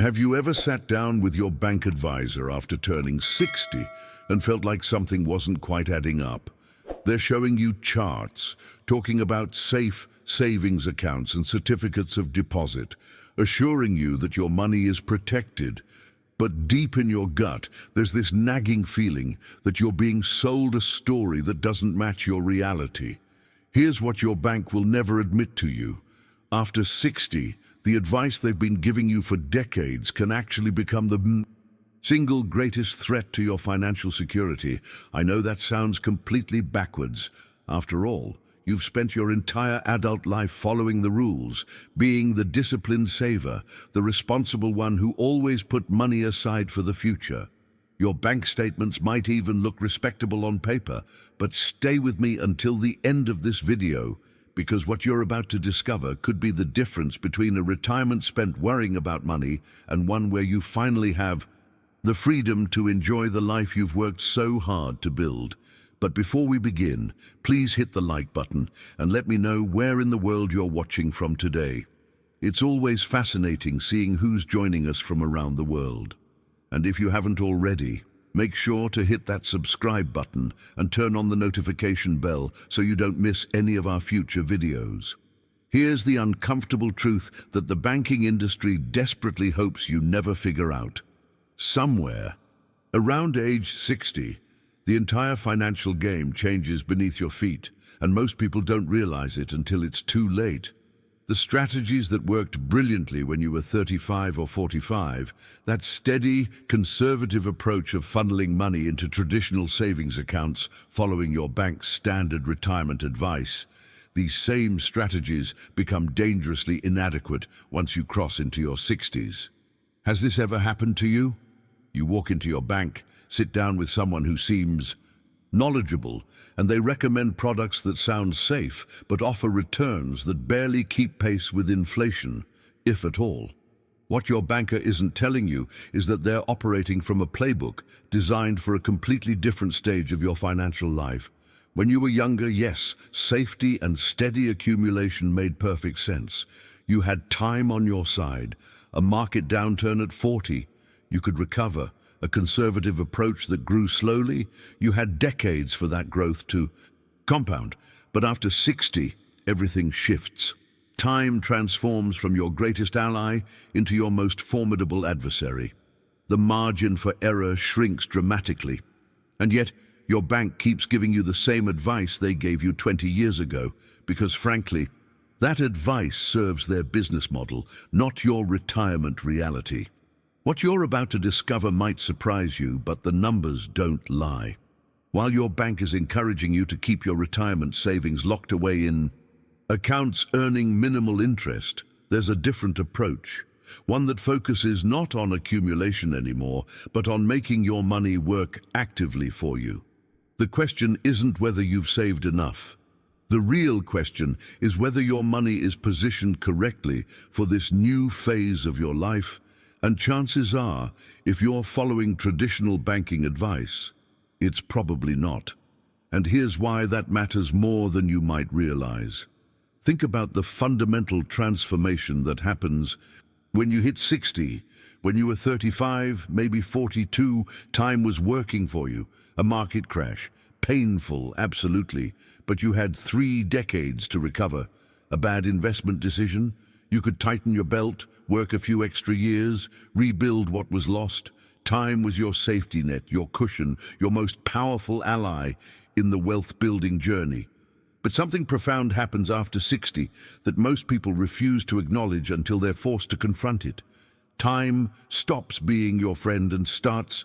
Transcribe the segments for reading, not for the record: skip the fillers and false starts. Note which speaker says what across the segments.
Speaker 1: Have you ever sat down with your bank advisor after turning 60 and felt like something wasn't quite adding up? They're showing you charts, talking about safe savings accounts and certificates of deposit, assuring you that your money is protected. But deep in your gut, there's this nagging feeling that you're being sold a story that doesn't match your reality. Here's what your bank will never admit to you. After 60, the advice they've been giving you for decades can actually become the single greatest threat to your financial security. I know that sounds completely backwards. After all, you've spent your entire adult life following the rules, being the disciplined saver, the responsible one who always put money aside for the future. Your bank statements might even look respectable on paper, but stay with me until the end of this video, because what you're about to discover could be the difference between a retirement spent worrying about money and one where you finally have the freedom to enjoy the life you've worked so hard to build. But before we begin, please hit the like button and let me know where in the world you're watching from today. It's always fascinating seeing who's joining us from around the world. And if you haven't already, make sure to hit that subscribe button and turn on the notification bell so you don't miss any of our future videos. Here's the uncomfortable truth that the banking industry desperately hopes you never figure out. Somewhere, around age 60, the entire financial game changes beneath your feet, and most people don't realize it until it's too late. The strategies that worked brilliantly when you were 35 or 45, that steady, conservative approach of funneling money into traditional savings accounts following your bank's standard retirement advice, these same strategies become dangerously inadequate once you cross into your 60s. Has this ever happened to you? You walk into your bank, sit down with someone who seems knowledgeable, and they recommend products that sound safe but offer returns that barely keep pace with inflation, if at all. What your banker isn't telling you is that they're operating from a playbook designed for a completely different stage of your financial life. When you were younger, yes, safety and steady accumulation made perfect sense. You had time on your side. A market downturn at 40, you could recover. A conservative approach that grew slowly, you had decades for that growth to compound. But after 60, everything shifts. Time transforms from your greatest ally into your most formidable adversary. The margin for error shrinks dramatically. And yet, your bank keeps giving you the same advice they gave you 20 years ago, because frankly, that advice serves their business model, not your retirement reality. What you're about to discover might surprise you, but the numbers don't lie. While your bank is encouraging you to keep your retirement savings locked away in accounts earning minimal interest, there's a different approach, one that focuses not on accumulation anymore, but on making your money work actively for you. The question isn't whether you've saved enough. The real question is whether your money is positioned correctly for this new phase of your life. And chances are, if you're following traditional banking advice, it's probably not. And here's why that matters more than you might realize. Think about the fundamental transformation that happens when you hit 60. When you were 35, maybe 42, time was working for you. A market crash. Painful, absolutely. But you had 3 decades to recover. A bad investment decision? You could tighten your belt, work a few extra years, rebuild what was lost. Time was your safety net, your cushion, your most powerful ally in the wealth-building journey. But something profound happens after 60 that most people refuse to acknowledge until they're forced to confront it. Time stops being your friend and starts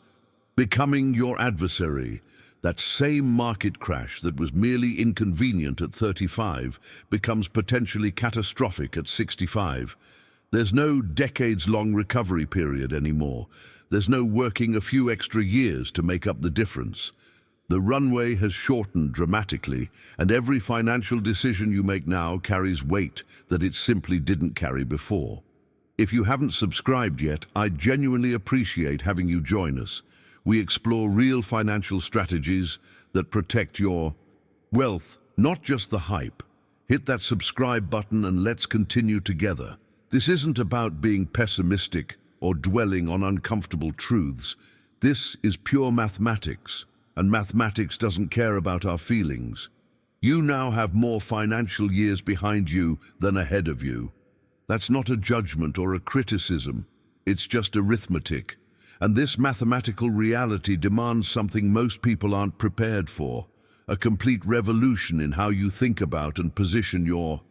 Speaker 1: becoming your adversary. That same market crash that was merely inconvenient at 35 becomes potentially catastrophic at 65. There's no decades-long recovery period anymore. There's no working a few extra years to make up the difference. The runway has shortened dramatically, and every financial decision you make now carries weight that it simply didn't carry before. If you haven't subscribed yet, I genuinely appreciate having you join us. We explore real financial strategies that protect your wealth, not just the hype. Hit that subscribe button and let's continue together. This isn't about being pessimistic or dwelling on uncomfortable truths. This is pure mathematics, and mathematics doesn't care about our feelings. You now have more financial years behind you than ahead of you. That's not a judgment or a criticism. It's just arithmetic. And this mathematical reality demands something most people aren't prepared for: a complete revolution in how you think about and position your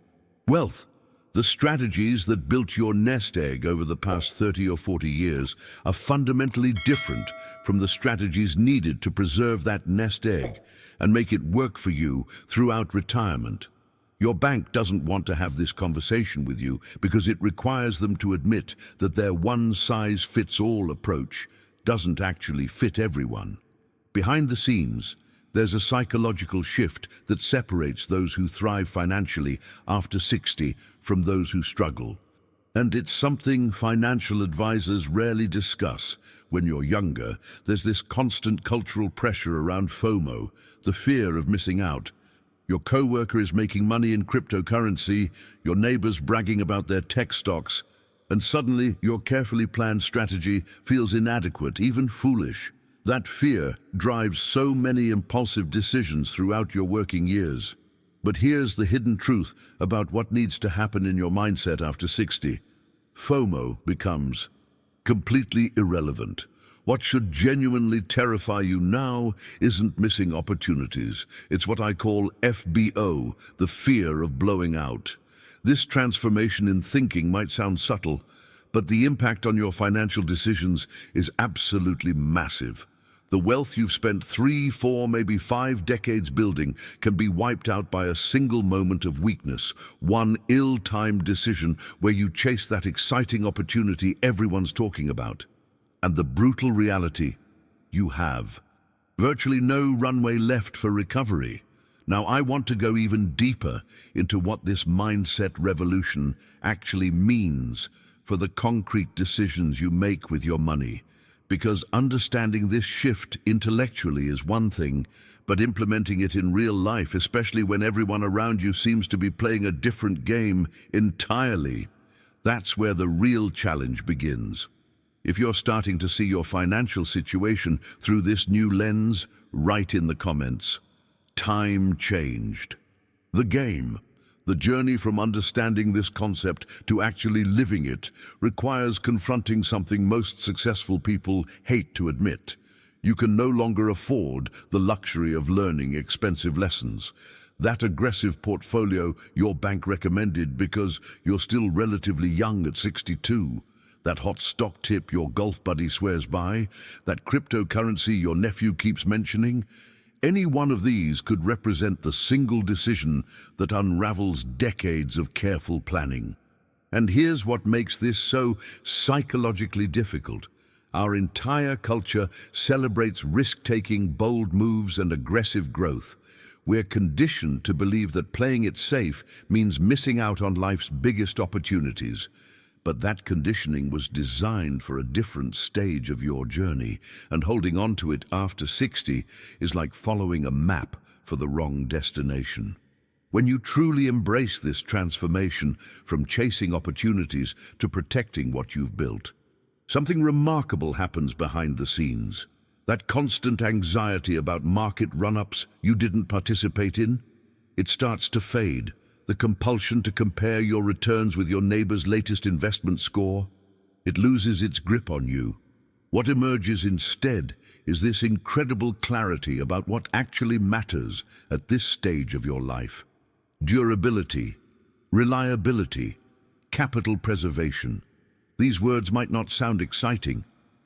Speaker 1: wealth. The strategies that built your nest egg over the past 30 or 40 years are fundamentally different from the strategies needed to preserve that nest egg and make it work for you throughout retirement. Your bank doesn't want to have this conversation with you because it requires them to admit that their one-size-fits-all approach doesn't actually fit everyone. Behind the scenes, there's a psychological shift that separates those who thrive financially after 60 from those who struggle. And it's something financial advisors rarely discuss. When you're younger, there's this constant cultural pressure around FOMO, the fear of missing out. Your coworker is making money in cryptocurrency, your neighbor's bragging about their tech stocks, and suddenly your carefully planned strategy feels inadequate, even foolish. That fear drives so many impulsive decisions throughout your working years. But here's the hidden truth about what needs to happen in your mindset after 60. FOMO becomes completely irrelevant. What should genuinely terrify you now isn't missing opportunities. It's what I call FBO, the fear of blowing out. This transformation in thinking might sound subtle, but the impact on your financial decisions is absolutely massive. The wealth you've spent 3, 4, maybe 5 decades building can be wiped out by a single moment of weakness, one ill-timed decision where you chase that exciting opportunity everyone's talking about. And the brutal reality, you have virtually no runway left for recovery. Now, I want to go even deeper into what this mindset revolution actually means for the concrete decisions you make with your money. Because understanding this shift intellectually is one thing, but implementing it in real life, especially when everyone around you seems to be playing a different game entirely, that's where the real challenge begins. If you're starting to see your financial situation through this new lens, write in the comments. Time changed. The game. The journey from understanding this concept to actually living it requires confronting something most successful people hate to admit. You can no longer afford the luxury of learning expensive lessons. That aggressive portfolio your bank recommended because you're still relatively young at 62. That hot stock tip your golf buddy swears by. That cryptocurrency your nephew keeps mentioning. Any one of these could represent the single decision that unravels decades of careful planning. And here's what makes this so psychologically difficult. Our entire culture celebrates risk-taking, bold moves, and aggressive growth. We're conditioned to believe that playing it safe means missing out on life's biggest opportunities. But that conditioning was designed for a different stage of your journey, and holding on to it after 60 is like following a map for the wrong destination. When you truly embrace this transformation from chasing opportunities to protecting what you've built, something remarkable happens behind the scenes. That constant anxiety about market run-ups you didn't participate in, it starts to fade. The compulsion to compare your returns with your neighbor's latest investment score, it loses its grip on you. What emerges instead is this incredible clarity about what actually matters at this stage of your life. Durability, reliability, capital preservation. These words might not sound exciting,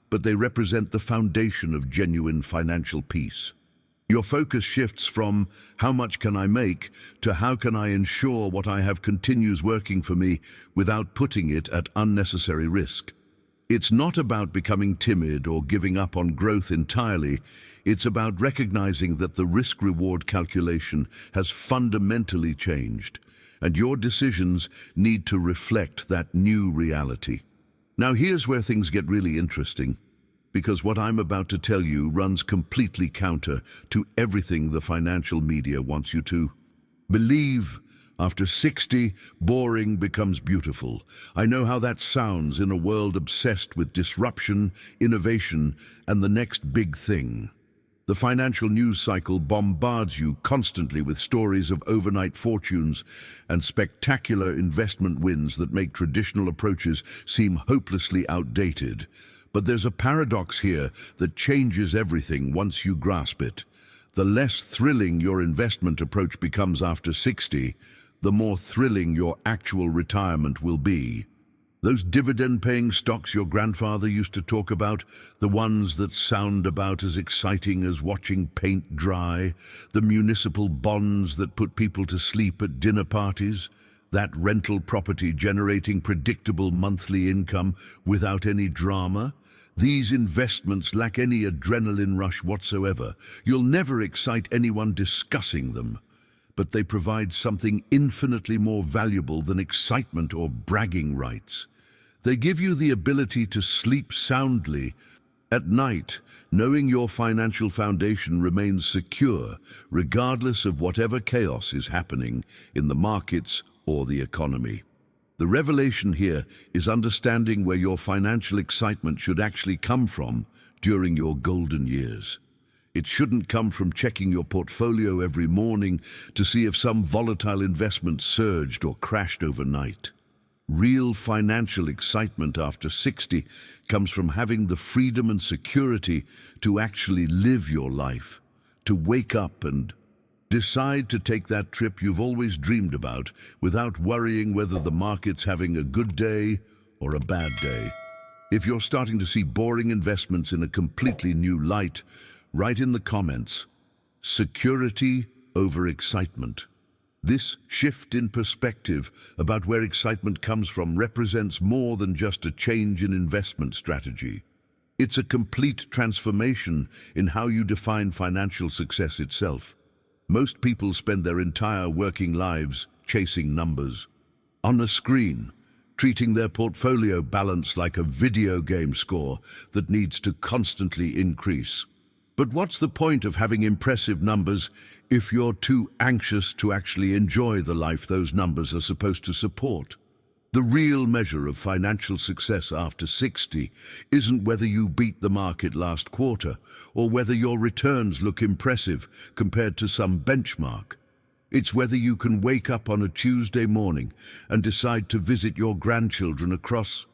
Speaker 1: but they represent the foundation of genuine financial peace. Your focus shifts from how much can I make to how can I ensure what I have continues working for me without putting it at unnecessary risk. It's not about becoming timid or giving up on growth entirely. It's about recognizing that the risk-reward calculation has fundamentally changed, and your decisions need to reflect that new reality. Now here's where things get really interesting, because what I'm about to tell you runs completely counter to everything the financial media wants you to believe. After 60, boring becomes beautiful. I know how that sounds in a world obsessed with disruption, innovation, and the next big thing. The financial news cycle bombards you constantly with stories of overnight fortunes and spectacular investment wins that make traditional approaches seem hopelessly outdated. But there's a paradox here that changes everything once you grasp it. The less thrilling your investment approach becomes after 60, the more thrilling your actual retirement will be. Those dividend-paying stocks your grandfather used to talk about, the ones that sound about as exciting as watching paint dry, the municipal bonds that put people to sleep at dinner parties, that rental property generating predictable monthly income without any drama. These investments lack any adrenaline rush whatsoever. You'll never excite anyone discussing them. But they provide something infinitely more valuable than excitement or bragging rights. They give you the ability to sleep soundly at night, knowing your financial foundation remains secure, regardless of whatever chaos is happening in the markets or the economy. The revelation here is understanding where your financial excitement should actually come from during your golden years. It shouldn't come from checking your portfolio every morning to see if some volatile investment surged or crashed overnight. Real financial excitement after 60 comes from having the freedom and security to actually live your life, to wake up and decide to take that trip you've always dreamed about without worrying whether the market's having a good day or a bad day. If you're starting to see boring investments in a completely new light, write in the comments, security over excitement. This shift in perspective about where excitement comes from represents more than just a change in investment strategy. It's a complete transformation in how you define financial success itself. Most people spend their entire working lives chasing numbers on a screen, treating their portfolio balance like a video game score that needs to constantly increase. But what's the point of having impressive numbers if you're too anxious to actually enjoy the life those numbers are supposed to support? The real measure of financial success after 60 isn't whether you beat the market last quarter or whether your returns look impressive compared to some benchmark. It's whether you can wake up on a Tuesday morning and decide to visit your grandchildren across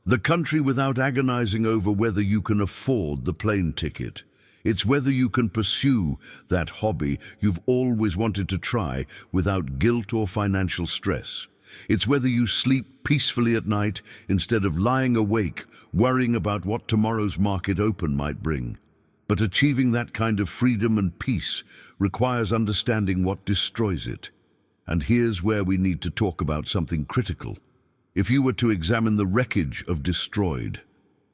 Speaker 1: the country without agonizing over whether you can afford the plane ticket. It's whether you can pursue that hobby you've always wanted to try without guilt or financial stress. It's whether you sleep peacefully at night instead of lying awake, worrying about what tomorrow's market open might bring. But achieving that kind of freedom and peace requires understanding what destroys it. And here's where we need to talk about something critical. If you were to examine the wreckage of destroyed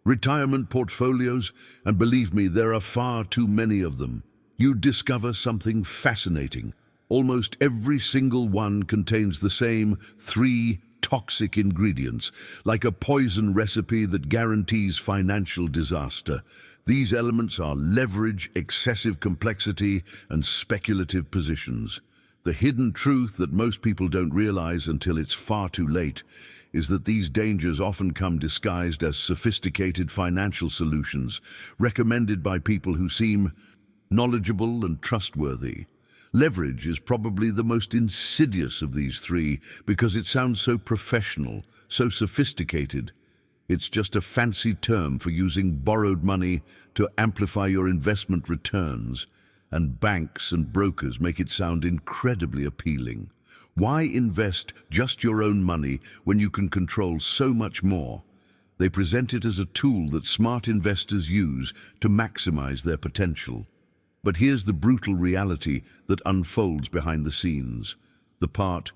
Speaker 1: retirement portfolios, and believe me, there are far too many of them, you'd discover something fascinating. Almost every single one contains the same 3 toxic ingredients, like a poison recipe that guarantees financial disaster. These elements are leverage, excessive complexity, and speculative positions. The hidden truth that most people don't realize until it's far too late is that these dangers often come disguised as sophisticated financial solutions, recommended by people who seem knowledgeable and trustworthy. Leverage is probably the most insidious of these 3 because it sounds so professional, so sophisticated. It's just a fancy term for using borrowed money to amplify your investment returns, and banks and brokers make it sound incredibly appealing. Why invest just your own money when you can control so much more? They present it as a tool that smart investors use to maximize their potential. But here's the brutal reality that unfolds behind the scenes, the part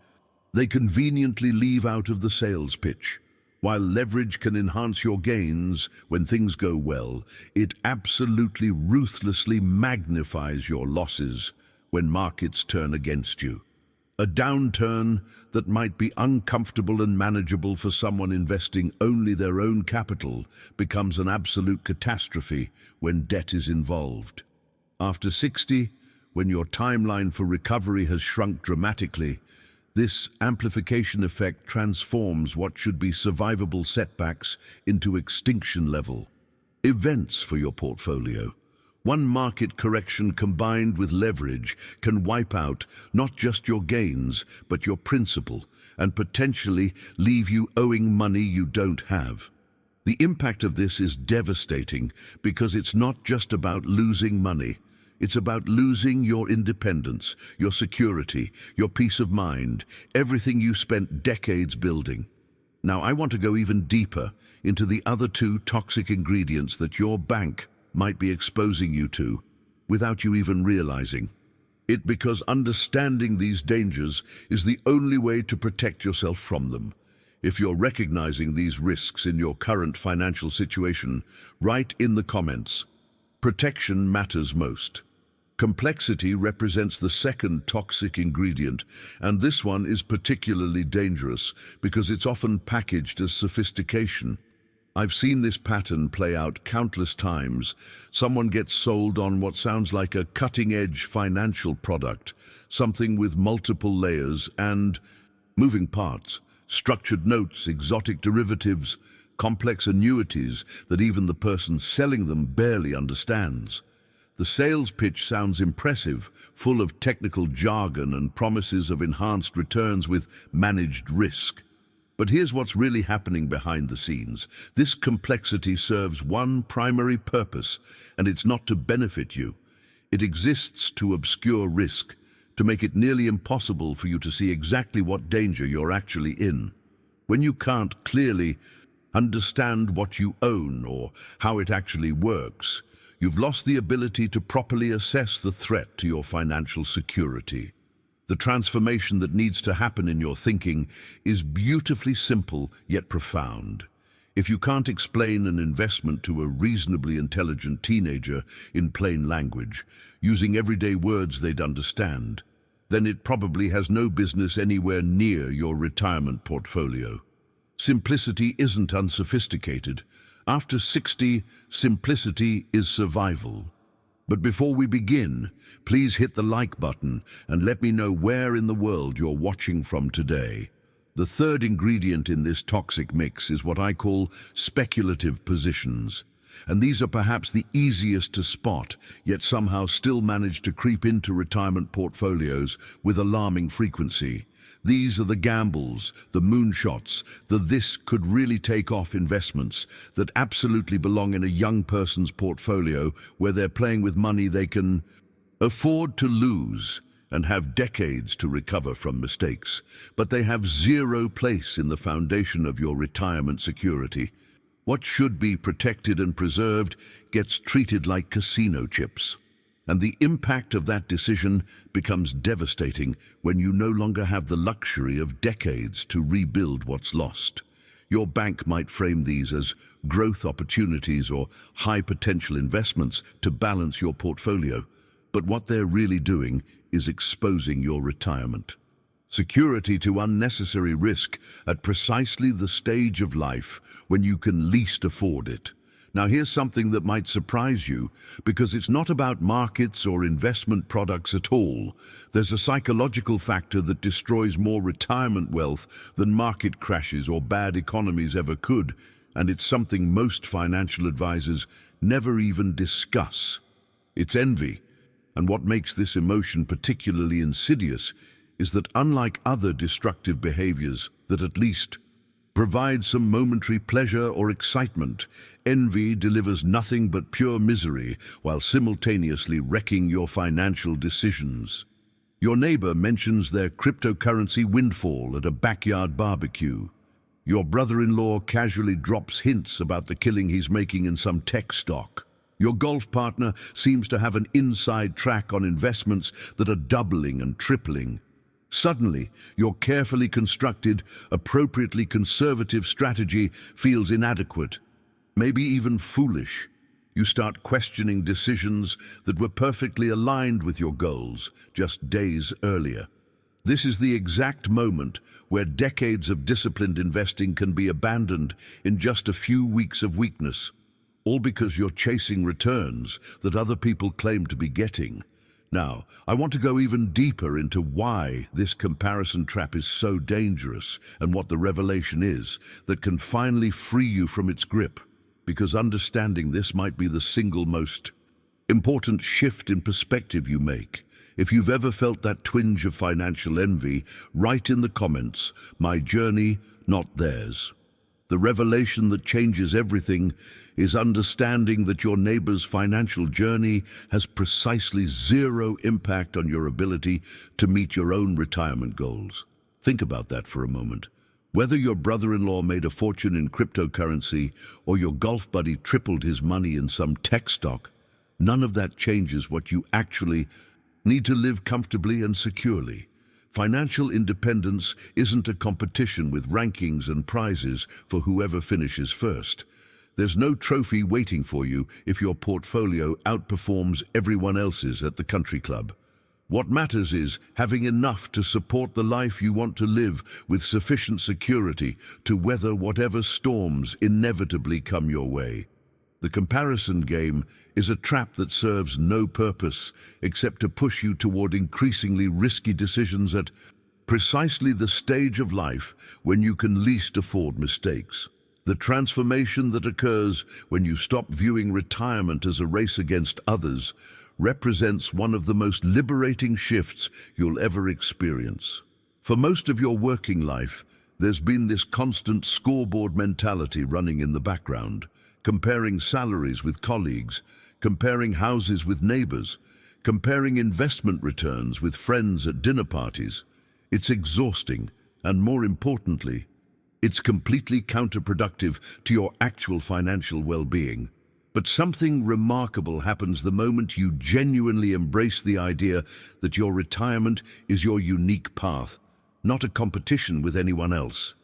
Speaker 1: they conveniently leave out of the sales pitch. While leverage can enhance your gains when things go well, it absolutely ruthlessly magnifies your losses when markets turn against you. A downturn that might be uncomfortable and manageable for someone investing only their own capital becomes an absolute catastrophe when debt is involved. After 60, when your timeline for recovery has shrunk dramatically, This amplification effect transforms what should be survivable setbacks into extinction-level events for your portfolio. One market correction combined with leverage can wipe out not just your gains, but your principal, and potentially leave you owing money you don't have. The impact of this is devastating because it's not just about losing money. It's about losing your independence, your security, your peace of mind, everything you spent decades building. Now, I want to go even deeper into the other two toxic ingredients that your bank might be exposing you to without you even realizing it, because understanding these dangers is the only way to protect yourself from them. If you're recognizing these risks in your current financial situation, write in the comments, "Protection matters most." Complexity represents the second toxic ingredient, and this one is particularly dangerous because it's often packaged as sophistication. I've seen this pattern play out countless times. Someone gets sold on what sounds like a cutting-edge financial product, something with multiple layers and moving parts, structured notes, exotic derivatives, complex annuities that even the person selling them barely understands. The sales pitch sounds impressive, full of technical jargon and promises of enhanced returns with managed risk. But here's what's really happening behind the scenes. This complexity serves one primary purpose, and it's not to benefit you. It exists to obscure risk, to make it nearly impossible for you to see exactly what danger you're actually in. When you can't clearly understand what you own or how it actually works, you've lost the ability to properly assess the threat to your financial security. The transformation that needs to happen in your thinking is beautifully simple yet profound. If you can't explain an investment to a reasonably intelligent teenager in plain language, using everyday words they'd understand, then it probably has no business anywhere near your retirement portfolio. Simplicity isn't unsophisticated. After 60, simplicity is survival. But before we begin, please hit the like button and let me know where in the world you're watching from today. The third ingredient in this toxic mix is what I call speculative positions. And these are perhaps the easiest to spot, yet somehow still manage to creep into retirement portfolios with alarming frequency. These are the gambles, the moonshots, the "this could really take off" investments that absolutely belong in a young person's portfolio, where they're playing with money they can afford to lose and have decades to recover from mistakes. But they have zero place in the foundation of your retirement security. What should be protected and preserved gets treated like casino chips. And the impact of that decision becomes devastating when you no longer have the luxury of decades to rebuild what's lost. Your bank might frame these as growth opportunities or high-potential investments to balance your portfolio, but what they're really doing is exposing your retirement security to unnecessary risk at precisely the stage of life when you can least afford it. Now, here's something that might surprise you, because it's not about markets or investment products at all. There's a psychological factor that destroys more retirement wealth than market crashes or bad economies ever could, and it's something most financial advisors never even discuss. It's envy. And what makes this emotion particularly insidious is that, unlike other destructive behaviors that at least provide some momentary pleasure or excitement, envy delivers nothing but pure misery while simultaneously wrecking your financial decisions. Your neighbor mentions their cryptocurrency windfall at a backyard barbecue. Your brother-in-law casually drops hints about the killing he's making in some tech stock. Your golf partner seems to have an inside track on investments that are doubling and tripling. Suddenly, your carefully constructed, appropriately conservative strategy feels inadequate, maybe even foolish. You start questioning decisions that were perfectly aligned with your goals just days earlier. This is the exact moment where decades of disciplined investing can be abandoned in just a few weeks of weakness, all because you're chasing returns that other people claim to be getting. Now, I want to go even deeper into why this comparison trap is so dangerous and what the revelation is that can finally free you from its grip, because understanding this might be the single most important shift in perspective you make. If you've ever felt that twinge of financial envy, write in the comments, "My journey, not theirs." The revelation that changes everything is understanding that your neighbor's financial journey has precisely zero impact on your ability to meet your own retirement goals. Think about that for a moment. Whether your brother-in-law made a fortune in cryptocurrency or your golf buddy tripled his money in some tech stock, none of that changes what you actually need to live comfortably and securely. Financial independence isn't a competition with rankings and prizes for whoever finishes first. There's no trophy waiting for you if your portfolio outperforms everyone else's at the country club. What matters is having enough to support the life you want to live with sufficient security to weather whatever storms inevitably come your way. The comparison game is a trap that serves no purpose except to push you toward increasingly risky decisions at precisely the stage of life when you can least afford mistakes. The transformation that occurs when you stop viewing retirement as a race against others represents one of the most liberating shifts you'll ever experience. For most of your working life, there's been this constant scoreboard mentality running in the background, comparing salaries with colleagues, comparing houses with neighbors, comparing investment returns with friends at dinner parties. It's exhausting, and more importantly, it's completely counterproductive to your actual financial well-being. But something remarkable happens the moment you genuinely embrace the idea that your retirement is your unique path, not a competition with anyone else.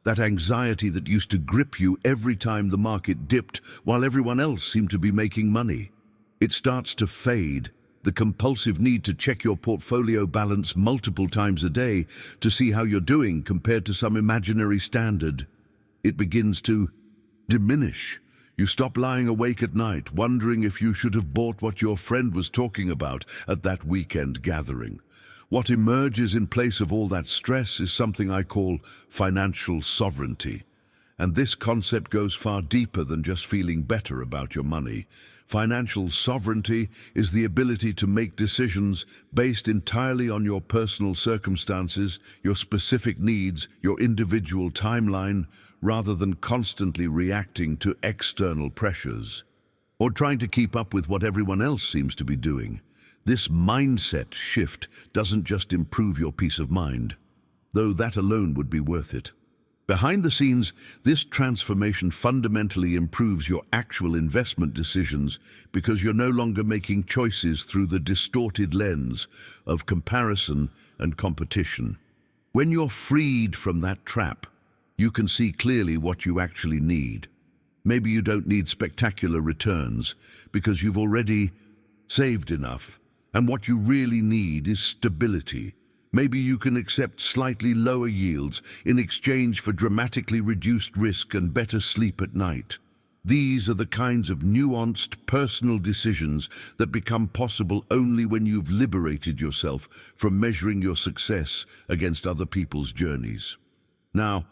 Speaker 1: That anxiety that used to grip you every time the market dipped while everyone else seemed to be making money. It starts to fade. The compulsive need to check your portfolio balance multiple times a day to see how you're doing compared to some imaginary standard. It begins to diminish. You stop lying awake at night, wondering if you should have bought what your friend was talking about at that weekend gathering. What emerges in place of all that stress is something I call financial sovereignty. And this concept goes far deeper than just feeling better about your money. Financial sovereignty is the ability to make decisions based entirely on your personal circumstances, your specific needs, your individual timeline, rather than constantly reacting to external pressures or trying to keep up with what everyone else seems to be doing. This mindset shift doesn't just improve your peace of mind, though that alone would be worth it. Behind the scenes, this transformation fundamentally improves your actual investment decisions because you're no longer making choices through the distorted lens of comparison and competition. When you're freed from that trap, you can see clearly what you actually need. Maybe you don't need spectacular returns because you've already saved enough, and what you really need is stability. Maybe you can accept slightly lower yields in exchange for dramatically reduced risk and better sleep at night. These are the kinds of nuanced personal decisions that become possible only when you've liberated yourself from measuring your success against other people's journeys. Now,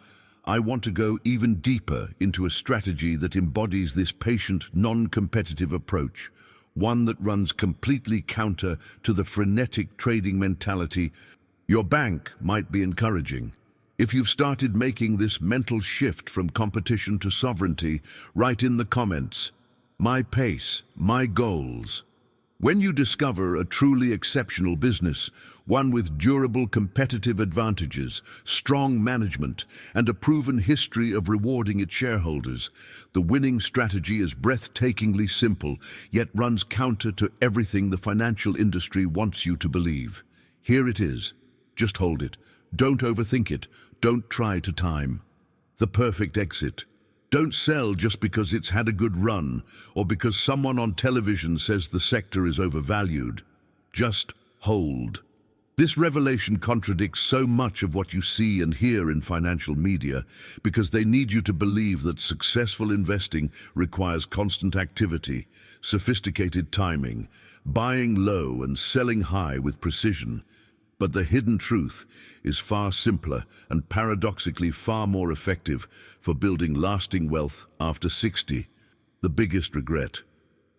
Speaker 1: I want to go even deeper into a strategy that embodies this patient, non-competitive approach, one that runs completely counter to the frenetic trading mentality your bank might be encouraging. If you've started making this mental shift from competition to sovereignty, write in the comments, "My pace, my goals." When you discover a truly exceptional business, one with durable competitive advantages, strong management, and a proven history of rewarding its shareholders, the winning strategy is breathtakingly simple, yet runs counter to everything the financial industry wants you to believe. Here it is. Just hold it. Don't overthink it. Don't try to time. The perfect exit. Don't sell just because it's had a good run or because someone on television says the sector is overvalued. Just hold. This revelation contradicts so much of what you see and hear in financial media because they need you to believe that successful investing requires constant activity, sophisticated timing, buying low and selling high with precision. But the hidden truth is far simpler and paradoxically far more effective for building lasting wealth after 60. The biggest regret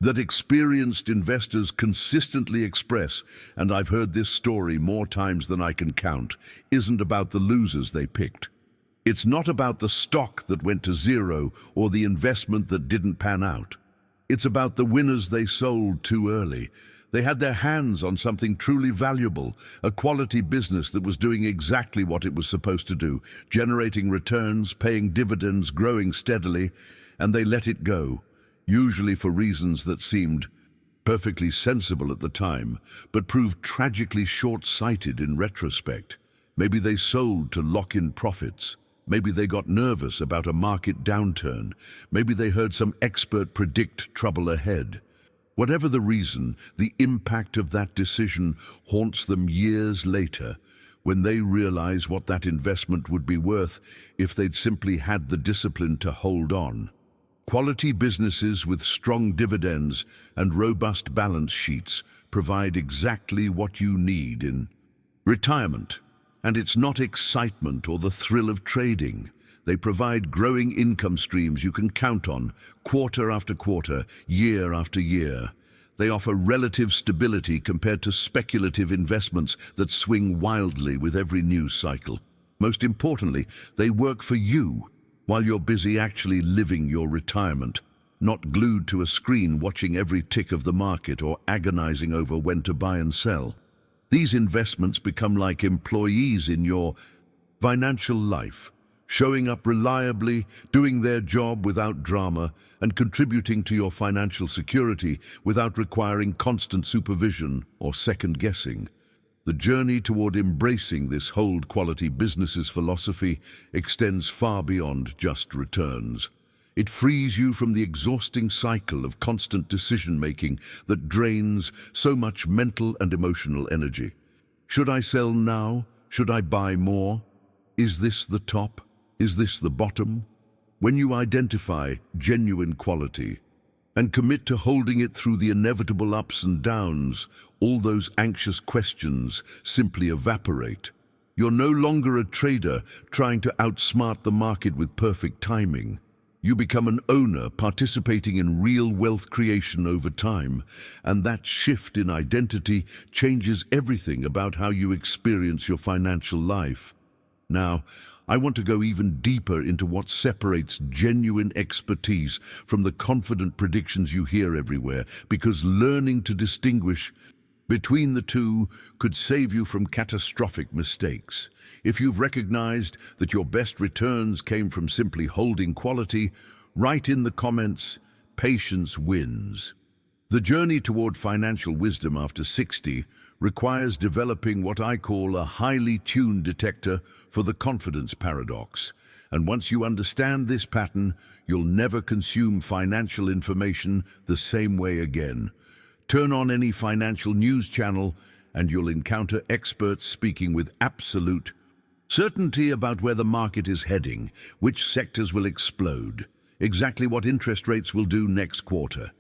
Speaker 1: that experienced investors consistently express, and I've heard this story more times than I can count, isn't about the losers they picked. It's not about the stock that went to zero or the investment that didn't pan out. It's about the winners they sold too early. They had their hands on something truly valuable, a quality business that was doing exactly what it was supposed to do, generating returns, paying dividends, growing steadily, and they let it go, usually for reasons that seemed perfectly sensible at the time, but proved tragically short-sighted in retrospect. Maybe they sold to lock in profits. Maybe they got nervous about a market downturn. Maybe they heard some expert predict trouble ahead. Whatever the reason, the impact of that decision haunts them years later, when they realize what that investment would be worth if they'd simply had the discipline to hold on. Quality businesses with strong dividends and robust balance sheets provide exactly what you need in retirement. And it's not excitement or the thrill of trading. They provide growing income streams you can count on, quarter after quarter, year after year. They offer relative stability compared to speculative investments that swing wildly with every news cycle. Most importantly, they work for you while you're busy actually living your retirement, not glued to a screen watching every tick of the market or agonizing over when to buy and sell. These investments become like employees in your financial life, showing up reliably, doing their job without drama, and contributing to your financial security without requiring constant supervision or second-guessing. The journey toward embracing this hold quality businesses philosophy extends far beyond just returns. It frees you from the exhausting cycle of constant decision-making that drains so much mental and emotional energy. Should I sell now? Should I buy more? Is this the top? Is this the bottom? When you identify genuine quality and commit to holding it through the inevitable ups and downs, all those anxious questions simply evaporate. You're no longer a trader trying to outsmart the market with perfect timing. You become an owner participating in real wealth creation over time, and that shift in identity changes everything about how you experience your financial life. Now, I want to go even deeper into what separates genuine expertise from the confident predictions you hear everywhere, because learning to distinguish between the two could save you from catastrophic mistakes. If you've recognized that your best returns came from simply holding quality, write in the comments, "Patience wins." The journey toward financial wisdom after 60 requires developing what I call a highly tuned detector for the confidence paradox. And once you understand this pattern, you'll never consume financial information the same way again. Turn on any financial news channel and you'll encounter experts speaking with absolute certainty about where the market is heading, which sectors will explode, exactly what interest rates will do next quarter.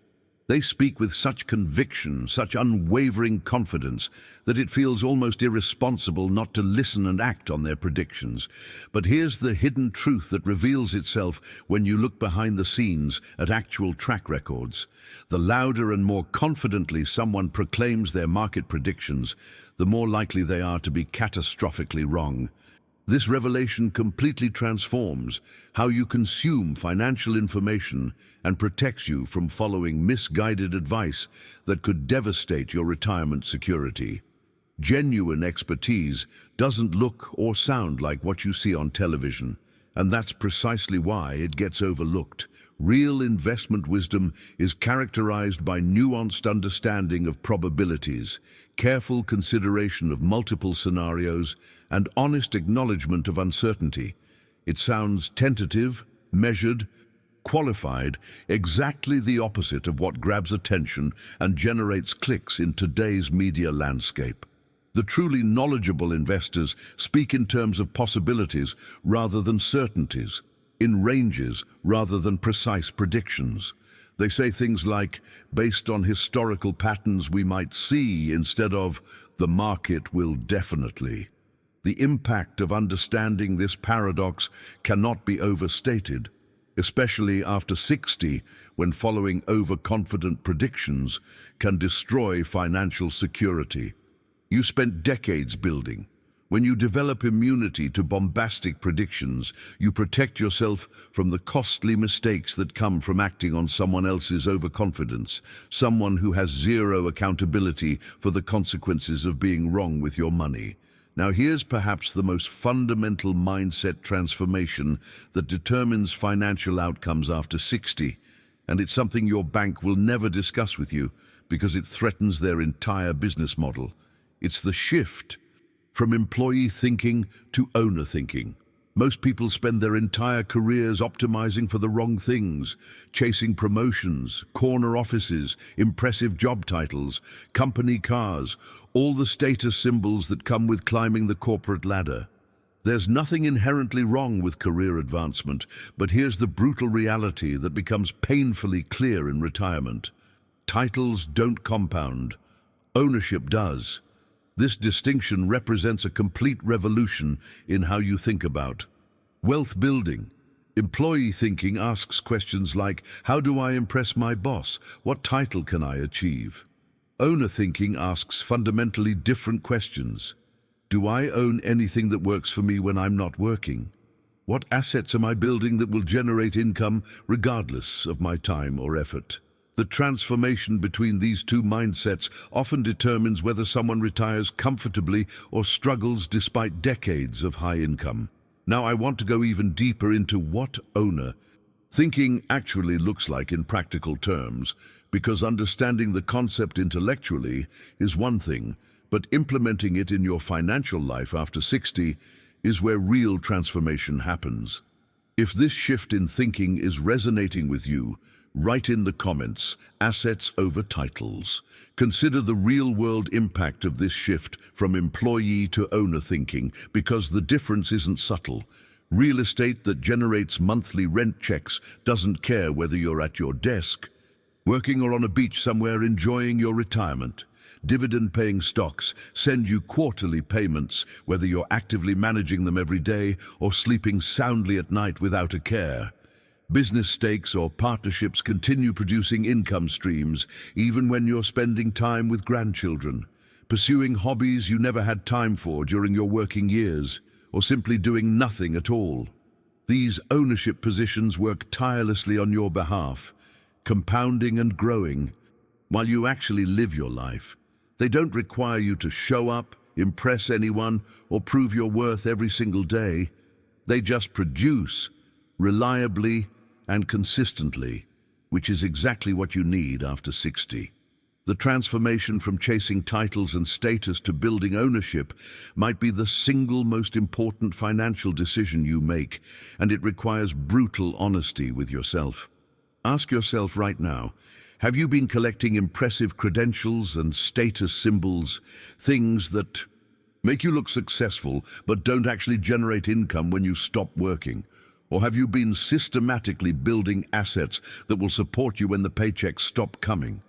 Speaker 1: They speak with such conviction, such unwavering confidence, that it feels almost irresponsible not to listen and act on their predictions. But here's the hidden truth that reveals itself when you look behind the scenes at actual track records. The louder and more confidently someone proclaims their market predictions, the more likely they are to be catastrophically wrong. This revelation completely transforms how you consume financial information and protects you from following misguided advice that could devastate your retirement security. Genuine expertise doesn't look or sound like what you see on television, and that's precisely why it gets overlooked. Real investment wisdom is characterized by nuanced understanding of probabilities, careful consideration of multiple scenarios, and honest acknowledgement of uncertainty. It sounds tentative, measured, qualified, exactly the opposite of what grabs attention and generates clicks in today's media landscape. The truly knowledgeable investors speak in terms of possibilities rather than certainties, in ranges rather than precise predictions. They say things like, based on historical patterns we might see, instead of, the market will definitely. The impact of understanding this paradox cannot be overstated, especially after 60, when following overconfident predictions can destroy financial security. You spent decades building. When you develop immunity to bombastic predictions, you protect yourself from the costly mistakes that come from acting on someone else's overconfidence, someone who has zero accountability for the consequences of being wrong with your money. Now here's perhaps the most fundamental mindset transformation that determines financial outcomes after 60, and it's something your bank will never discuss with you because it threatens their entire business model. It's the shift from employee thinking to owner thinking. Most people spend their entire careers optimizing for the wrong things, chasing promotions, corner offices, impressive job titles, company cars, all the status symbols that come with climbing the corporate ladder. There's nothing inherently wrong with career advancement, but here's the brutal reality that becomes painfully clear in retirement. Titles don't compound. Ownership does. This distinction represents a complete revolution in how you think about wealth building. Employee thinking asks questions like, how do I impress my boss? What title can I achieve? Owner thinking asks fundamentally different questions. Do I own anything that works for me when I'm not working? What assets am I building that will generate income regardless of my time or effort? The transformation between these two mindsets often determines whether someone retires comfortably or struggles despite decades of high income. Now I want to go even deeper into what owner thinking actually looks like in practical terms, because understanding the concept intellectually is one thing, but implementing it in your financial life after 60 is where real transformation happens. If this shift in thinking is resonating with you, write in the comments, assets over titles. Consider the real-world impact of this shift from employee to owner thinking, because the difference isn't subtle. Real estate that generates monthly rent checks doesn't care whether you're at your desk, working or on a beach somewhere enjoying your retirement. Dividend-paying stocks send you quarterly payments, whether you're actively managing them every day or sleeping soundly at night without a care. Business stakes or partnerships continue producing income streams even when you're spending time with grandchildren, pursuing hobbies you never had time for during your working years, or simply doing nothing at all. These ownership positions work tirelessly on your behalf, compounding and growing while you actually live your life. They don't require you to show up, impress anyone, or prove your worth every single day. They just produce reliably and consistently, which is exactly what you need after 60. The transformation from chasing titles and status to building ownership might be the single most important financial decision you make, and it requires brutal honesty with yourself. Ask yourself right now, have you been collecting impressive credentials and status symbols, things that make you look successful but don't actually generate income when you stop working? Or have you been systematically building assets that will support you when the paychecks stop coming?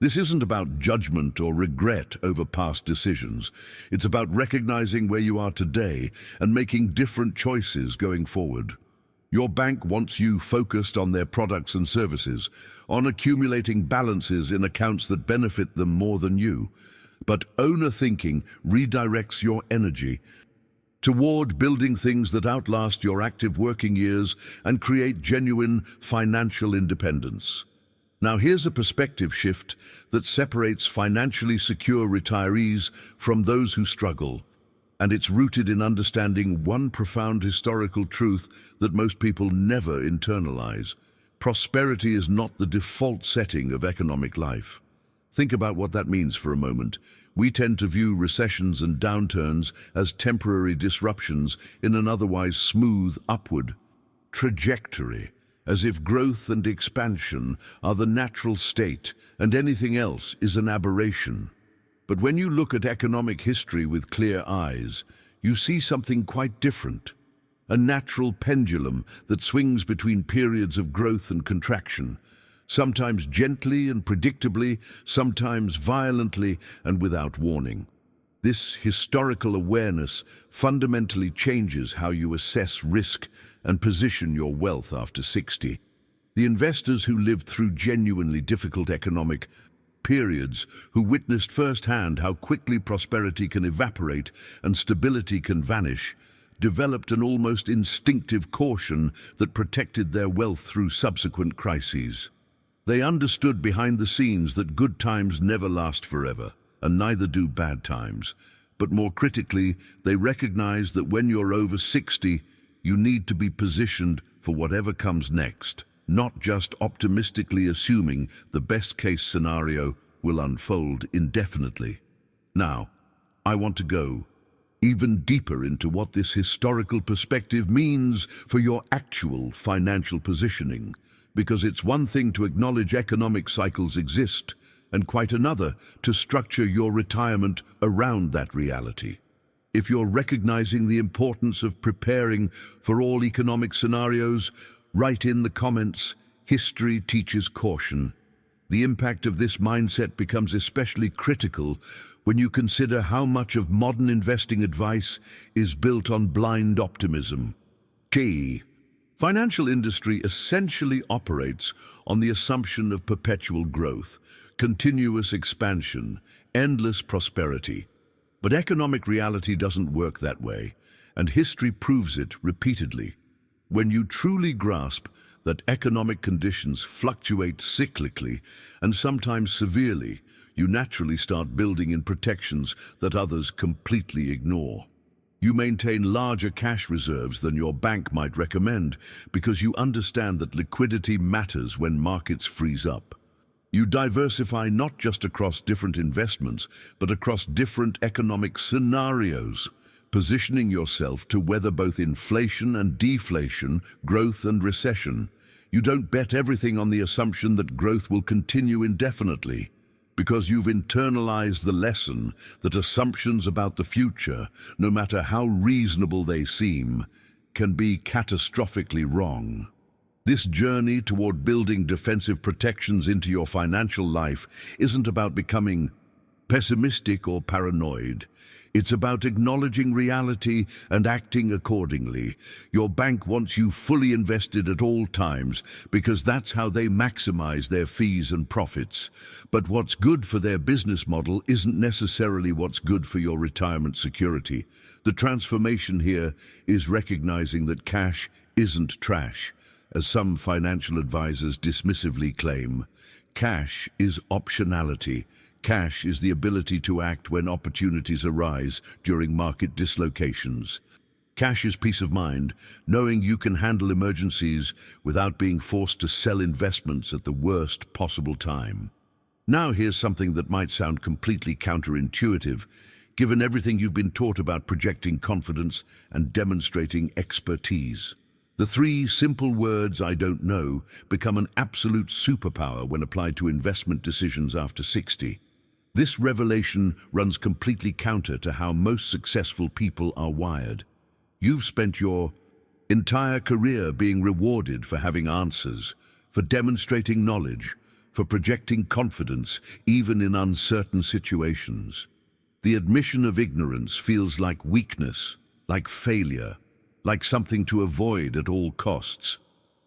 Speaker 1: This isn't about judgment or regret over past decisions. It's about recognizing where you are today and making different choices going forward. Your bank wants you focused on their products and services, on accumulating balances in accounts that benefit them more than you. But owner thinking redirects your energy toward building things that outlast your active working years and create genuine financial independence. Now here's a perspective shift that separates financially secure retirees from those who struggle, and it's rooted in understanding one profound historical truth that most people never internalize. Prosperity is not the default setting of economic life. Think about what that means for a moment. We tend to view recessions and downturns as temporary disruptions in an otherwise smooth upward trajectory, as if growth and expansion are the natural state and anything else is an aberration. But when you look at economic history with clear eyes, you see something quite different. A natural pendulum that swings between periods of growth and contraction, sometimes gently and predictably, sometimes violently and without warning. This historical awareness fundamentally changes how you assess risk and position your wealth after 60. The investors who lived through genuinely difficult economic periods, who witnessed firsthand how quickly prosperity can evaporate and stability can vanish, developed an almost instinctive caution that protected their wealth through subsequent crises. They understood behind the scenes that good times never last forever, and neither do bad times. But more critically, they recognized that when you're over 60, you need to be positioned for whatever comes next, not just optimistically assuming the best-case scenario will unfold indefinitely. Now, I want to go even deeper into what this historical perspective means for your actual financial positioning, because it's one thing to acknowledge economic cycles exist, and quite another to structure your retirement around that reality. If you're recognizing the importance of preparing for all economic scenarios, write in the comments, "History teaches caution." The impact of this mindset becomes especially critical when you consider how much of modern investing advice is built on blind optimism. Key. Financial industry essentially operates on the assumption of perpetual growth, continuous expansion, endless prosperity. But economic reality doesn't work that way, and history proves it repeatedly. When you truly grasp that economic conditions fluctuate cyclically and sometimes severely, you naturally start building in protections that others completely ignore. You maintain larger cash reserves than your bank might recommend because you understand that liquidity matters when markets freeze up. You diversify not just across different investments, but across different economic scenarios, positioning yourself to weather both inflation and deflation, growth and recession. You don't bet everything on the assumption that growth will continue indefinitely, because you've internalized the lesson that assumptions about the future, no matter how reasonable they seem, can be catastrophically wrong. This journey toward building defensive protections into your financial life isn't about becoming pessimistic or paranoid. It's about acknowledging reality and acting accordingly. Your bank wants you fully invested at all times because that's how they maximize their fees and profits. But what's good for their business model isn't necessarily what's good for your retirement security. The transformation here is recognizing that cash isn't trash, as some financial advisors dismissively claim. Cash is optionality. Cash is the ability to act when opportunities arise during market dislocations. Cash is peace of mind, knowing you can handle emergencies without being forced to sell investments at the worst possible time. Now here's something that might sound completely counterintuitive, given everything you've been taught about projecting confidence and demonstrating expertise. The three simple words, "I don't know," become an absolute superpower when applied to investment decisions after 60. This revelation runs completely counter to how most successful people are wired. You've spent your entire career being rewarded for having answers, for demonstrating knowledge, for projecting confidence, even in uncertain situations. The admission of ignorance feels like weakness, like failure, like something to avoid at all costs.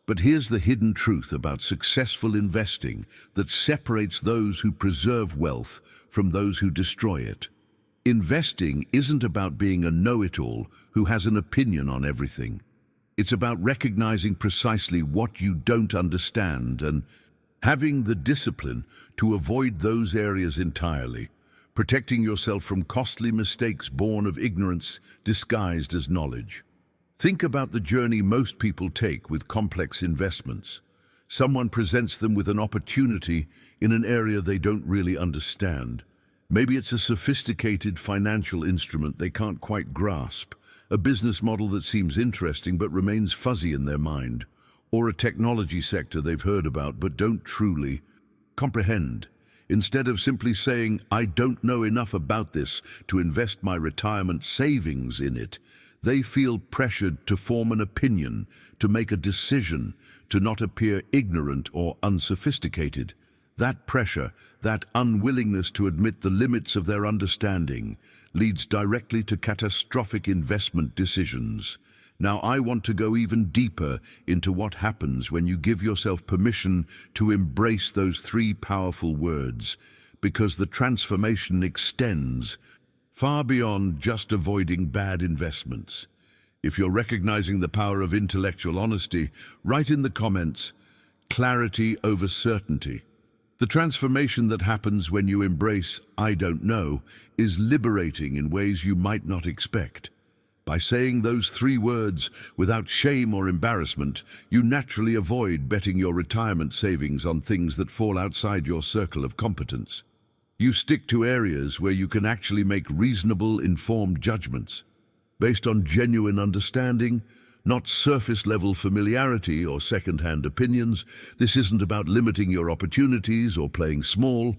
Speaker 1: But here's the hidden truth about successful investing that separates those who preserve wealth from those who destroy it. Investing isn't about being a know-it-all who has an opinion on everything. It's about recognizing precisely what you don't understand and having the discipline to avoid those areas entirely, protecting yourself from costly mistakes born of ignorance disguised as knowledge. Think about the journey most people take with complex investments. Someone presents them with an opportunity in an area they don't really understand. Maybe it's a sophisticated financial instrument they can't quite grasp, a business model that seems interesting but remains fuzzy in their mind, or a technology sector they've heard about but don't truly comprehend. Instead of simply saying, "I don't know enough about this to invest my retirement savings in it," they feel pressured to form an opinion, to make a decision, to not appear ignorant or unsophisticated. That pressure, that unwillingness to admit the limits of their understanding, leads directly to catastrophic investment decisions. Now, I want to go even deeper into what happens when you give yourself permission to embrace those three powerful words, because the transformation extends far beyond just avoiding bad investments. If you're recognizing the power of intellectual honesty, write in the comments, "Clarity over certainty." The transformation that happens when you embrace "I don't know" is liberating in ways you might not expect. By saying those three words without shame or embarrassment, you naturally avoid betting your retirement savings on things that fall outside your circle of competence. You stick to areas where you can actually make reasonable, informed judgments, based on genuine understanding, not surface-level familiarity or second-hand opinions. This isn't about limiting your opportunities or playing small.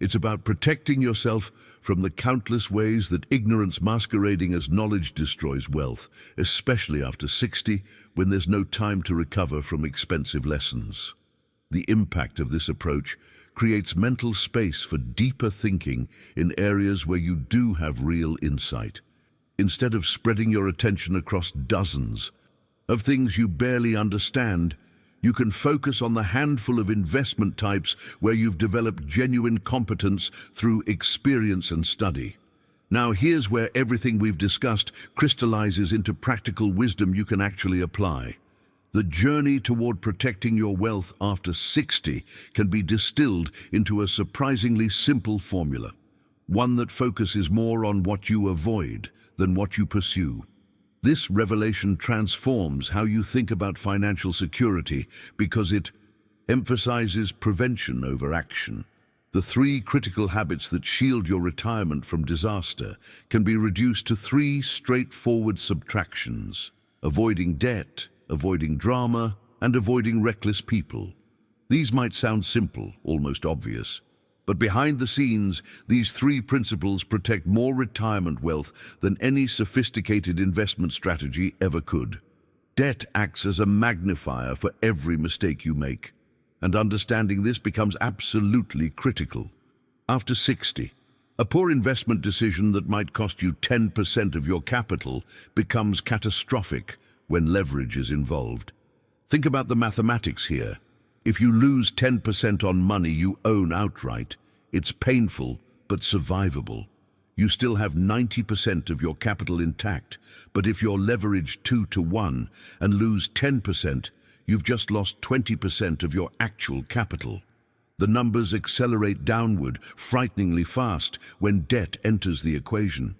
Speaker 1: It's about protecting yourself from the countless ways that ignorance masquerading as knowledge destroys wealth, especially after 60, when there's no time to recover from expensive lessons. The impact of this approach creates mental space for deeper thinking in areas where you do have real insight. Instead of spreading your attention across dozens of things you barely understand, you can focus on the handful of investment types where you've developed genuine competence through experience and study. Now, here's where everything we've discussed crystallizes into practical wisdom you can actually apply. The journey toward protecting your wealth after 60 can be distilled into a surprisingly simple formula, one that focuses more on what you avoid than what you pursue. This revelation transforms how you think about financial security because it emphasizes prevention over action. The three critical habits that shield your retirement from disaster can be reduced to three straightforward subtractions: avoiding debt, avoiding drama, and avoiding reckless people. These might sound simple, almost obvious, but behind the scenes, these three principles protect more retirement wealth than any sophisticated investment strategy ever could. Debt acts as a magnifier for every mistake you make, and understanding this becomes absolutely critical. After 60, a poor investment decision that might cost you 10% of your capital becomes catastrophic when leverage is involved. Think about the mathematics here. If you lose 10% on money you own outright, it's painful but survivable. You still have 90% of your capital intact, but if you're leveraged 2-to-1 and lose 10%, you've just lost 20% of your actual capital. The numbers accelerate downward frighteningly fast when debt enters the equation.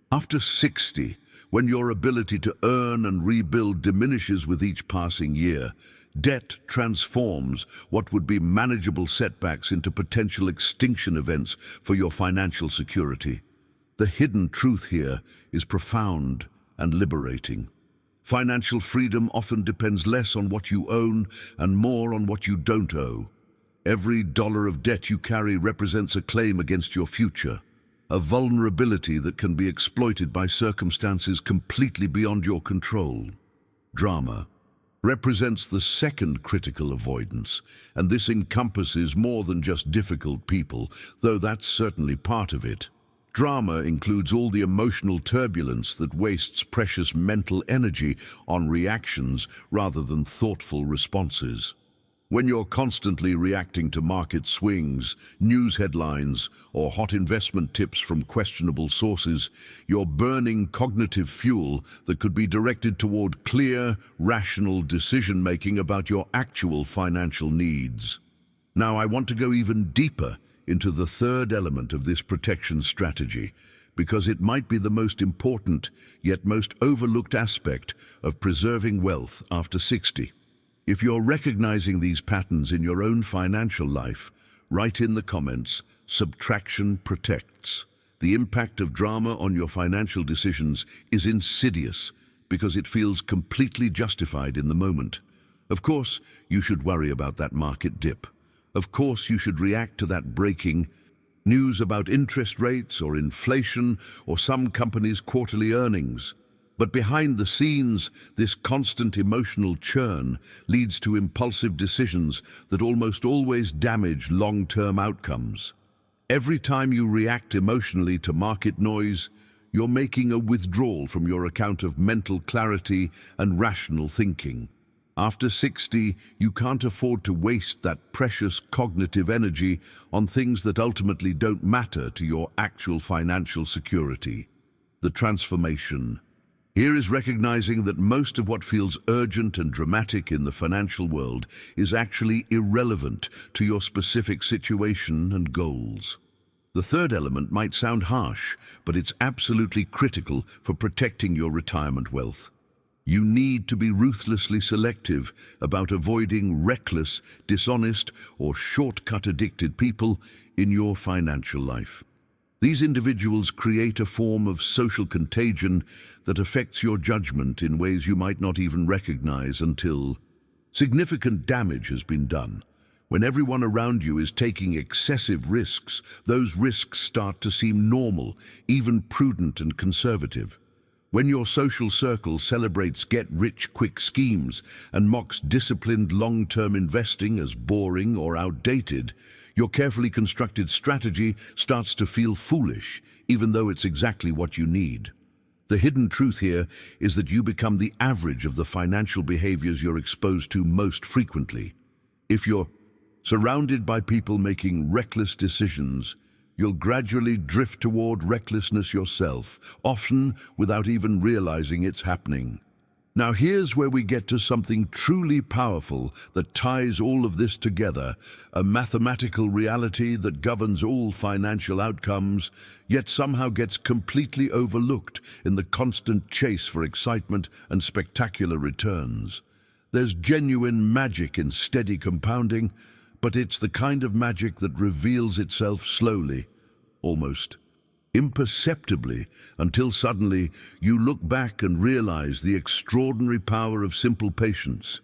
Speaker 1: After 60, when your ability to earn and rebuild diminishes with each passing year, debt transforms what would be manageable setbacks into potential extinction events for your financial security. The hidden truth here is profound and liberating. Financial freedom often depends less on what you own and more on what you don't owe. Every dollar of debt you carry represents a claim against your future, a vulnerability that can be exploited by circumstances completely beyond your control. Drama represents the second critical avoidance, and this encompasses more than just difficult people, though that's certainly part of it. Drama includes all the emotional turbulence that wastes precious mental energy on reactions rather than thoughtful responses. When you're constantly reacting to market swings, news headlines, or hot investment tips from questionable sources, you're burning cognitive fuel that could be directed toward clear, rational decision-making about your actual financial needs. Now, I want to go even deeper into the third element of this protection strategy, because it might be the most important, yet most overlooked aspect of preserving wealth after 60. If you're recognizing these patterns in your own financial life, write in the comments, "Subtraction protects." The impact of drama on your financial decisions is insidious because it feels completely justified in the moment. Of course, you should worry about that market dip. Of course, you should react to that breaking news about interest rates or inflation or some company's quarterly earnings. But behind the scenes, this constant emotional churn leads to impulsive decisions that almost always damage long-term outcomes. Every time you react emotionally to market noise, you're making a withdrawal from your account of mental clarity and rational thinking. After 60, you can't afford to waste that precious cognitive energy on things that ultimately don't matter to your actual financial security. The transformation. Here is recognizing that most of what feels urgent and dramatic in the financial world is actually irrelevant to your specific situation and goals. The third element might sound harsh, but it's absolutely critical for protecting your retirement wealth. You need to be ruthlessly selective about avoiding reckless, dishonest, or shortcut-addicted people in your financial life. These individuals create a form of social contagion that affects your judgment in ways you might not even recognize until significant damage has been done. When everyone around you is taking excessive risks, those risks start to seem normal, even prudent and conservative. When your social circle celebrates get-rich-quick schemes and mocks disciplined long-term investing as boring or outdated, your carefully constructed strategy starts to feel foolish, even though it's exactly what you need. The hidden truth here is that you become the average of the financial behaviors you're exposed to most frequently. If you're surrounded by people making reckless decisions, you'll gradually drift toward recklessness yourself, often without even realizing it's happening. Now here's where we get to something truly powerful that ties all of this together, a mathematical reality that governs all financial outcomes, yet somehow gets completely overlooked in the constant chase for excitement and spectacular returns. There's genuine magic in steady compounding, but it's the kind of magic that reveals itself slowly, almost imperceptibly, until suddenly you look back and realize the extraordinary power of simple patience.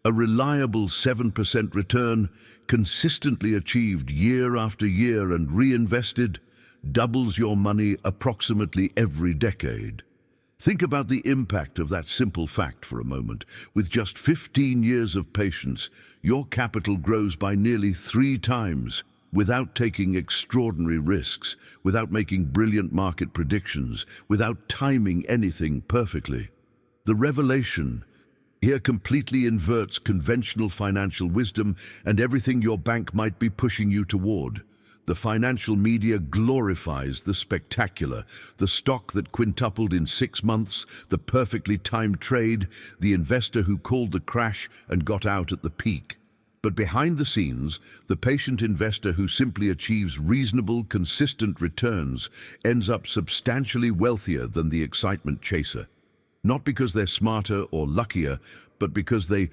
Speaker 1: A reliable 7% return, consistently achieved year after year and reinvested, doubles your money approximately every decade. Think about the impact of that simple fact for a moment. With just 15 years of patience, your capital grows by nearly 3 times, without taking extraordinary risks, without making brilliant market predictions, without timing anything perfectly. The revelation here completely inverts conventional financial wisdom and everything your bank might be pushing you toward. The financial media glorifies the spectacular, the stock that quintupled in 6 months, the perfectly timed trade, the investor who called the crash and got out at the peak. But behind the scenes, the patient investor who simply achieves reasonable, consistent returns ends up substantially wealthier than the excitement chaser. Not because they're smarter or luckier, but because they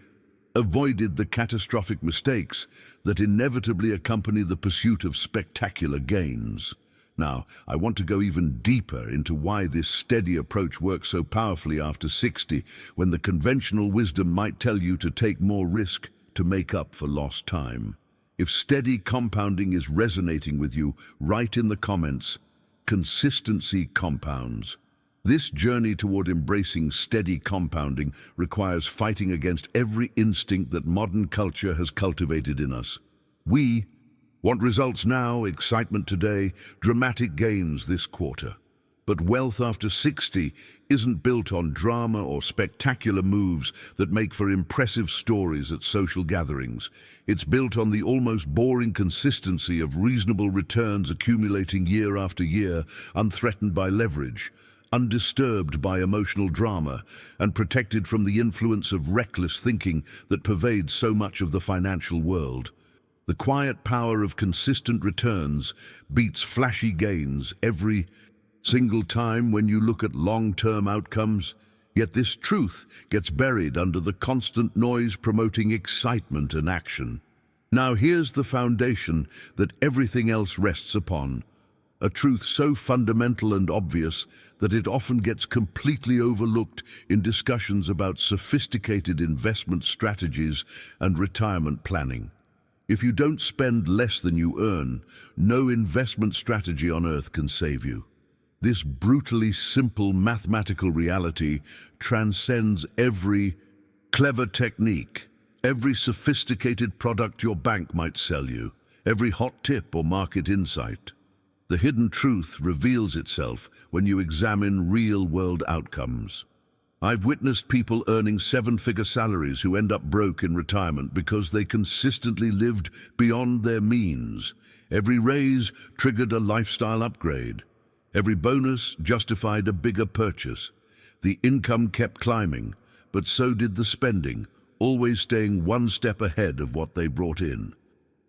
Speaker 1: avoided the catastrophic mistakes that inevitably accompany the pursuit of spectacular gains. Now, I want to go even deeper into why this steady approach works so powerfully after 60, when the conventional wisdom might tell you to take more risk to make up for lost time. If steady compounding is resonating with you, write in the comments, consistency compounds. This journey toward embracing steady compounding requires fighting against every instinct that modern culture has cultivated in us. We want results now, excitement today, dramatic gains this quarter. But wealth after 60 isn't built on drama or spectacular moves that make for impressive stories at social gatherings. It's built on the almost boring consistency of reasonable returns accumulating year after year, unthreatened by leverage, undisturbed by emotional drama, and protected from the influence of reckless thinking that pervades so much of the financial world. The quiet power of consistent returns beats flashy gains every single time when you look at long-term outcomes, yet this truth gets buried under the constant noise promoting excitement and action. Now here's the foundation that everything else rests upon, a truth so fundamental and obvious that it often gets completely overlooked in discussions about sophisticated investment strategies and retirement planning. If you don't spend less than you earn, no investment strategy on earth can save you. This brutally simple mathematical reality transcends every clever technique, every sophisticated product your bank might sell you, every hot tip or market insight. The hidden truth reveals itself when you examine real-world outcomes. I've witnessed people earning seven-figure salaries who end up broke in retirement because they consistently lived beyond their means. Every raise triggered a lifestyle upgrade. Every bonus justified a bigger purchase. The income kept climbing, but so did the spending, always staying one step ahead of what they brought in.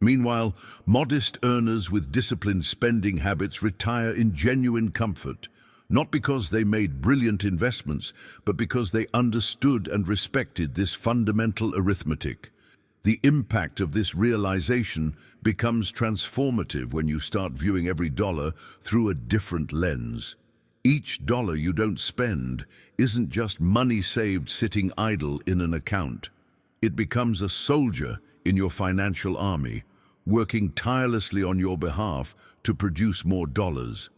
Speaker 1: Meanwhile, modest earners with disciplined spending habits retire in genuine comfort, not because they made brilliant investments, but because they understood and respected this fundamental arithmetic. The impact of this realization becomes transformative when you start viewing every dollar through a different lens. Each dollar you don't spend isn't just money saved sitting idle in an account. It becomes a soldier in your financial army, working tirelessly on your behalf to produce more dollars.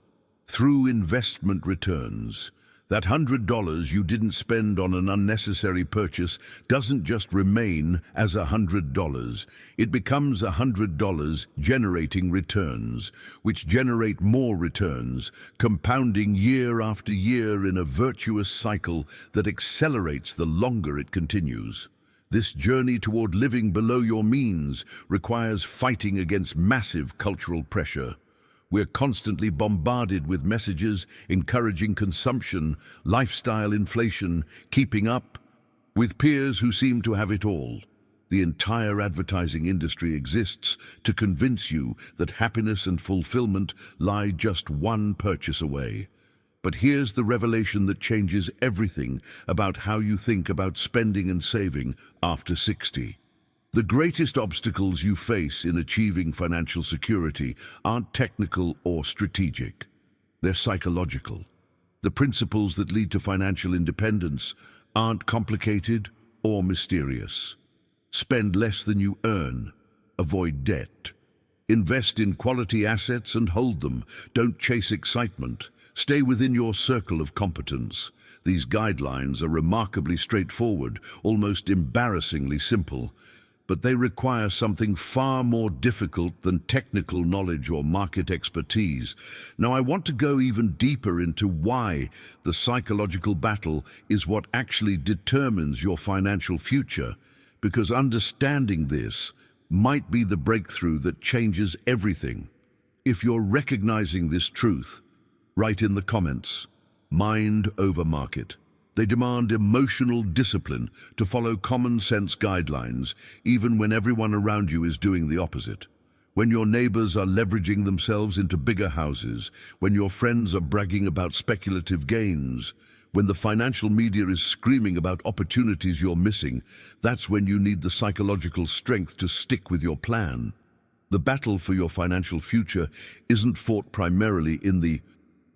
Speaker 1: Through investment returns, that $100 you didn't spend on an unnecessary purchase doesn't just remain as $100. It becomes $100 generating returns, which generate more returns, compounding year after year in a virtuous cycle that accelerates the longer it continues. This journey toward living below your means requires fighting against massive cultural pressure. We're constantly bombarded with messages encouraging consumption, lifestyle inflation, keeping up with peers who seem to have it all. The entire advertising industry exists to convince you that happiness and fulfillment lie just one purchase away. But here's the revelation that changes everything about how you think about spending and saving after 60. The greatest obstacles you face in achieving financial security aren't technical or strategic. They're psychological. The principles that lead to financial independence aren't complicated or mysterious. Spend less than you earn. Avoid debt. Invest in quality assets and hold them. Don't chase excitement. Stay within your circle of competence. These guidelines are remarkably straightforward, almost embarrassingly simple. But they require something far more difficult than technical knowledge or market expertise. Now, I want to go even deeper into why the psychological battle is what actually determines your financial future, because understanding this might be the breakthrough that changes everything. If you're recognizing this truth, write in the comments, mind over market. They demand emotional discipline to follow common sense guidelines, even when everyone around you is doing the opposite. When your neighbors are leveraging themselves into bigger houses, when your friends are bragging about speculative gains, when the financial media is screaming about opportunities you're missing, that's when you need the psychological strength to stick with your plan. The battle for your financial future isn't fought primarily in the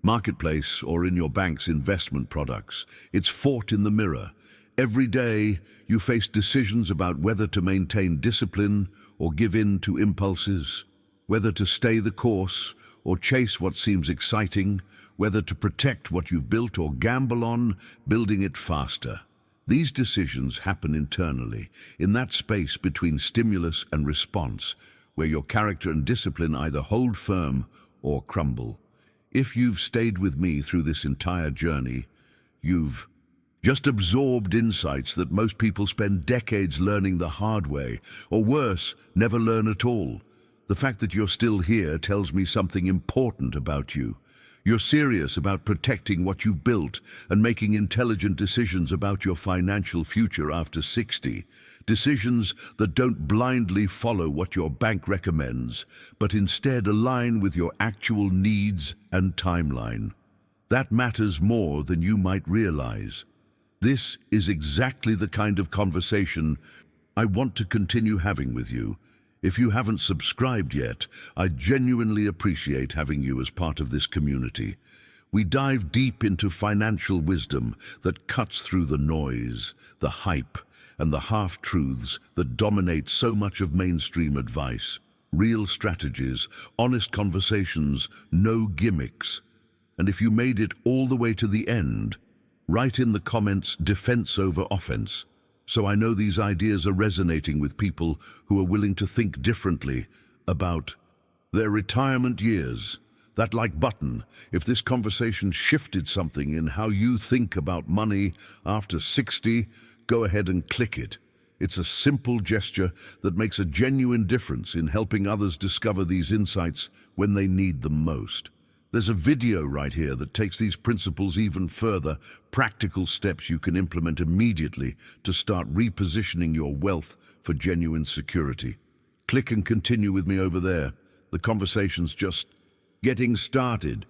Speaker 1: marketplace or in your bank's investment products. It's fought in the mirror. Every day, you face decisions about whether to maintain discipline or give in to impulses, whether to stay the course or chase what seems exciting, whether to protect what you've built or gamble on building it faster. These decisions happen internally, in that space between stimulus and response, where your character and discipline either hold firm or crumble. If you've stayed with me through this entire journey, you've just absorbed insights that most people spend decades learning the hard way, or worse, never learn at all. The fact that you're still here tells me something important about you. You're serious about protecting what you've built and making intelligent decisions about your financial future after 60. Decisions that don't blindly follow what your bank recommends, but instead align with your actual needs and timeline. That matters more than you might realize. This is exactly the kind of conversation I want to continue having with you. If you haven't subscribed yet, I genuinely appreciate having you as part of this community. We dive deep into financial wisdom that cuts through the noise, the hype, and the half-truths that dominate so much of mainstream advice. Real strategies, honest conversations, no gimmicks. And if you made it all the way to the end, write in the comments defense over offense. So I know these ideas are resonating with people who are willing to think differently about their retirement years. That like button, if this conversation shifted something in how you think about money after 60, go ahead and click it. It's a simple gesture that makes a genuine difference in helping others discover these insights when they need them most. There's a video right here that takes these principles even further, practical steps you can implement immediately to start repositioning your wealth for genuine security. Click and continue with me over there. The conversation's just getting started.